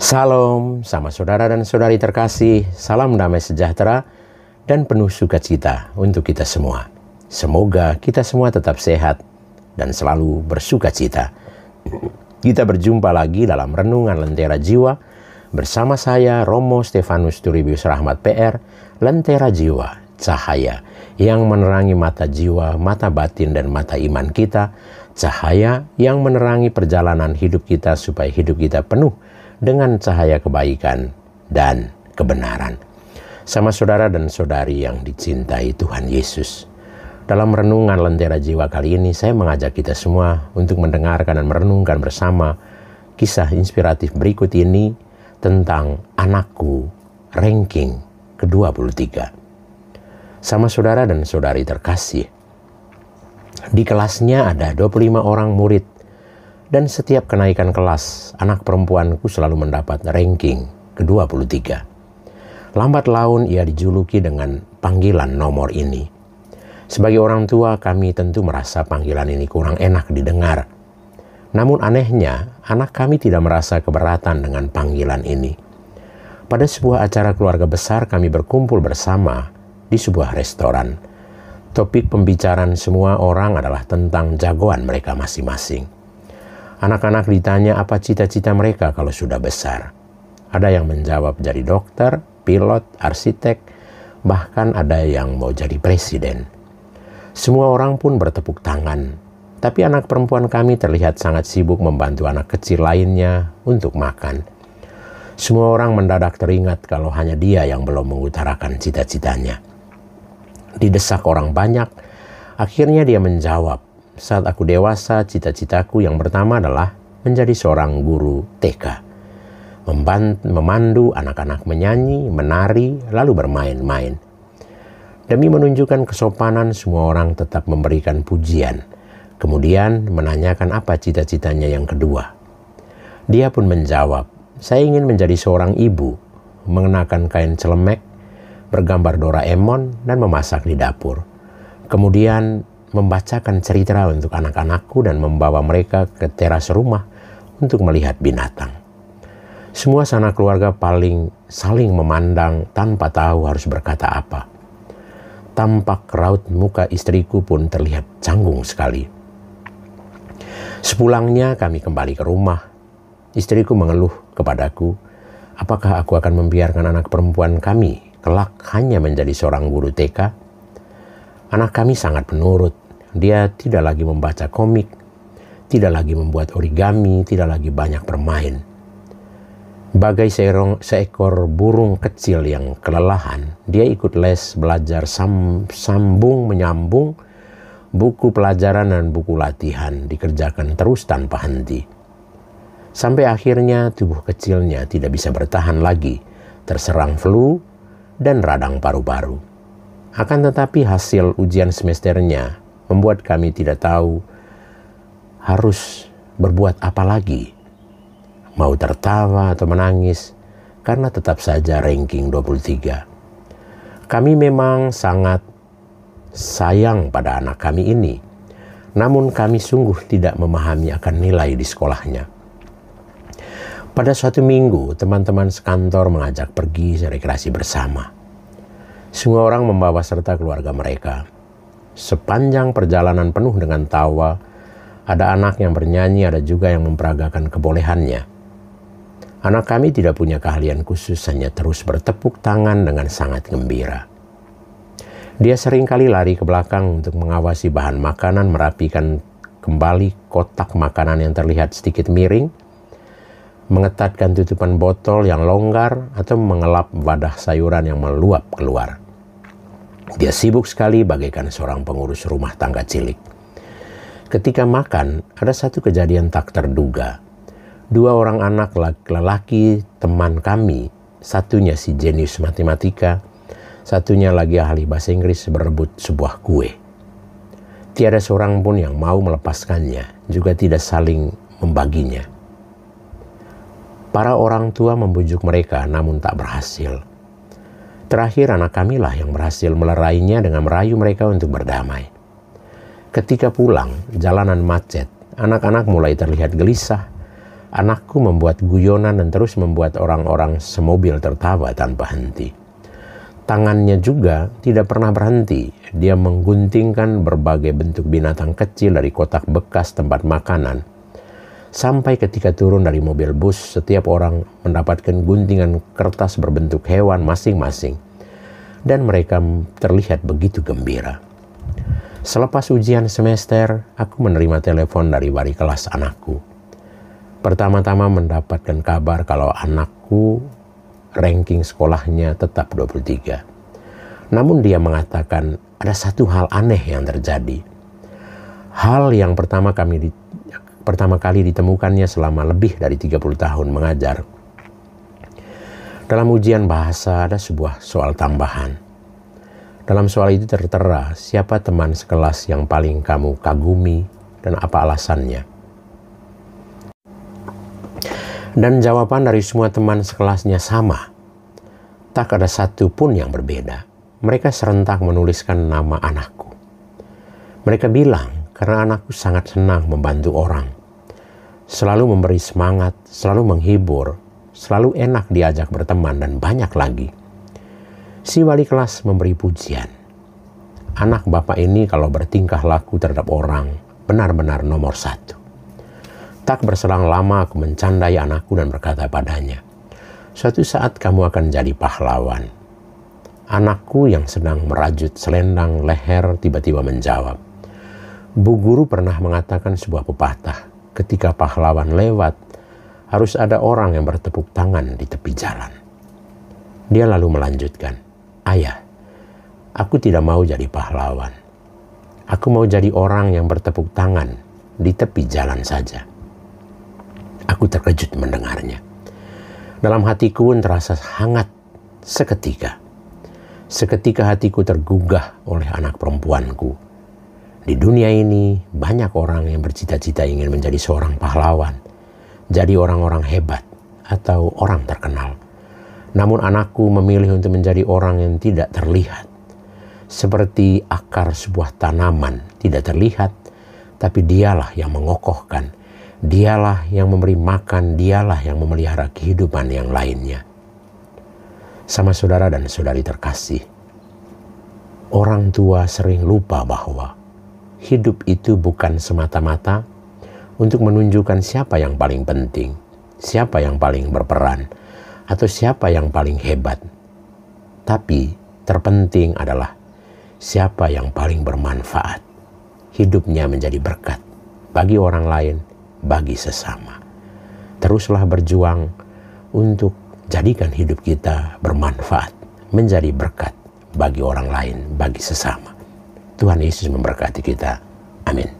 Salam sama saudara dan saudari terkasih, salam damai sejahtera dan penuh sukacita untuk kita semua. Semoga kita semua tetap sehat dan selalu bersukacita. Kita berjumpa lagi dalam Renungan Lentera Jiwa bersama saya Romo Stefanus Turibius Rahmat PR, Lentera Jiwa, cahaya yang menerangi mata jiwa, mata batin dan mata iman kita, cahaya yang menerangi perjalanan hidup kita supaya hidup kita penuh dengan cahaya kebaikan dan kebenaran. Sama saudara dan saudari yang dicintai Tuhan Yesus. Dalam Renungan Lentera Jiwa kali ini saya mengajak kita semua untuk mendengarkan dan merenungkan bersama kisah inspiratif berikut ini tentang anakku ranking ke-23. Sama saudara dan saudari terkasih. Di kelasnya ada 25 orang murid. Dan setiap kenaikan kelas, anak perempuanku selalu mendapat ranking ke-23. Lambat laun ia dijuluki dengan panggilan nomor ini. Sebagai orang tua, kami tentu merasa panggilan ini kurang enak didengar. Namun anehnya, anak kami tidak merasa keberatan dengan panggilan ini. Pada sebuah acara keluarga besar, kami berkumpul bersama di sebuah restoran. Topik pembicaraan semua orang adalah tentang jagoan mereka masing-masing. Anak-anak ditanya apa cita-cita mereka kalau sudah besar. Ada yang menjawab jadi dokter, pilot, arsitek, bahkan ada yang mau jadi presiden. Semua orang pun bertepuk tangan. Tapi anak perempuan kami terlihat sangat sibuk membantu anak kecil lainnya untuk makan. Semua orang mendadak teringat kalau hanya dia yang belum mengutarakan cita-citanya. Didesak orang banyak, akhirnya dia menjawab, "Saat aku dewasa, cita-citaku yang pertama adalah menjadi seorang guru TK. Memandu anak-anak menyanyi, menari, lalu bermain-main." Demi menunjukkan kesopanan, semua orang tetap memberikan pujian. Kemudian menanyakan apa cita-citanya yang kedua. Dia pun menjawab, "Saya ingin menjadi seorang ibu, mengenakan kain celemek, bergambar Doraemon, dan memasak di dapur. Kemudian membacakan cerita untuk anak-anakku dan membawa mereka ke teras rumah untuk melihat binatang." Semua sanak keluarga saling memandang tanpa tahu harus berkata apa. Tampak raut muka istriku pun terlihat canggung sekali. Sepulangnya kami kembali ke rumah. Istriku mengeluh kepadaku, apakah aku akan membiarkan anak perempuan kami kelak hanya menjadi seorang guru TK? Anak kami sangat penurut. Dia tidak lagi membaca komik, tidak lagi membuat origami, tidak lagi banyak bermain. Bagai seekor burung kecil yang kelelahan, dia ikut les belajar sambung menyambung, buku pelajaran dan buku latihan dikerjakan terus tanpa henti. Sampai akhirnya tubuh kecilnya tidak bisa bertahan lagi, terserang flu dan radang paru-paru. Akan tetapi hasil ujian semesternya membuat kami tidak tahu harus berbuat apa lagi. Mau tertawa atau menangis, karena tetap saja ranking 23. Kami memang sangat sayang pada anak kami ini, namun kami sungguh tidak memahami akan nilai di sekolahnya. Pada suatu minggu, teman-teman sekantor mengajak pergi rekreasi bersama. Semua orang membawa serta keluarga mereka. Sepanjang perjalanan penuh dengan tawa, ada anak yang bernyanyi, ada juga yang memperagakan kebolehannya. Anak kami tidak punya keahlian khusus, hanya terus bertepuk tangan dengan sangat gembira. Dia seringkali lari ke belakang untuk mengawasi bahan makanan, merapikan kembali kotak makanan yang terlihat sedikit miring, mengetatkan tutupan botol yang longgar, atau mengelap wadah sayuran yang meluap keluar. Dia sibuk sekali bagaikan seorang pengurus rumah tangga cilik. Ketika makan, ada satu kejadian tak terduga. 2 orang anak lelaki teman kami, satunya si jenius matematika, satunya lagi ahli bahasa Inggris, berebut sebuah kue. Tiada seorang pun yang mau melepaskannya, juga tidak saling membaginya. Para orang tua membujuk mereka, namun tak berhasil. Terakhir anak kamilah yang berhasil melerainya dengan merayu mereka untuk berdamai. Ketika pulang, jalanan macet, anak-anak mulai terlihat gelisah Anakku membuat guyonan dan terus membuat orang-orang semobil tertawa tanpa henti. Tangannya juga tidak pernah berhenti. Dia mengguntingkan berbagai bentuk binatang kecil dari kotak bekas tempat makanan. Sampai ketika turun dari mobil bus, setiap orang mendapatkan guntingan kertas berbentuk hewan masing-masing. Dan mereka terlihat begitu gembira. Selepas ujian semester, aku menerima telepon dari wali kelas anakku. Pertama-tama mendapatkan kabar kalau anakku ranking sekolahnya tetap 23. Namun dia mengatakan ada satu hal aneh yang terjadi. Hal yang pertama kali ditemukannya selama lebih dari 30 tahun mengajar. Dalam ujian bahasa ada sebuah soal tambahan. Dalam soal itu tertera siapa teman sekelas yang paling kamu kagumi dan apa alasannya. Dan jawaban dari semua teman sekelasnya sama. Tak ada satu pun yang berbeda. Mereka serentak menuliskan nama anakku. Mereka bilang karena anakku sangat senang membantu orang. Selalu memberi semangat, selalu menghibur, selalu enak diajak berteman dan banyak lagi. Si wali kelas memberi pujian. Anak bapak ini kalau bertingkah laku terhadap orang benar-benar nomor 1. Tak berselang lama aku mencandai anakku dan berkata padanya, suatu saat kamu akan jadi pahlawan. Anakku yang sedang merajut selendang leher tiba-tiba menjawab, Bu guru pernah mengatakan sebuah pepatah, ketika pahlawan lewat, harus ada orang yang bertepuk tangan di tepi jalan. Dia lalu melanjutkan, Ayah, aku tidak mau jadi pahlawan. Aku mau jadi orang yang bertepuk tangan di tepi jalan saja. Aku terkejut mendengarnya. Dalam hatiku pun terasa hangat seketika. Seketika hatiku tergugah oleh anak perempuanku. Di dunia ini banyak orang yang bercita-cita ingin menjadi seorang pahlawan, jadi orang-orang hebat atau orang terkenal. Namun anakku memilih untuk menjadi orang yang tidak terlihat. Seperti akar sebuah tanaman tidak terlihat, tapi dialah yang mengokohkan. Dialah yang memberi makan, dialah yang memelihara kehidupan yang lainnya. Sama saudara dan saudari terkasih, orang tua sering lupa bahwa hidup itu bukan semata-mata untuk menunjukkan siapa yang paling penting, siapa yang paling berperan, atau siapa yang paling hebat. Tapi terpenting adalah siapa yang paling bermanfaat. Hidupnya menjadi berkat bagi orang lain, bagi sesama. Teruslah berjuang untuk jadikan hidup kita bermanfaat, menjadi berkat bagi orang lain, bagi sesama. Tuhan Yesus memberkati kita. Amin.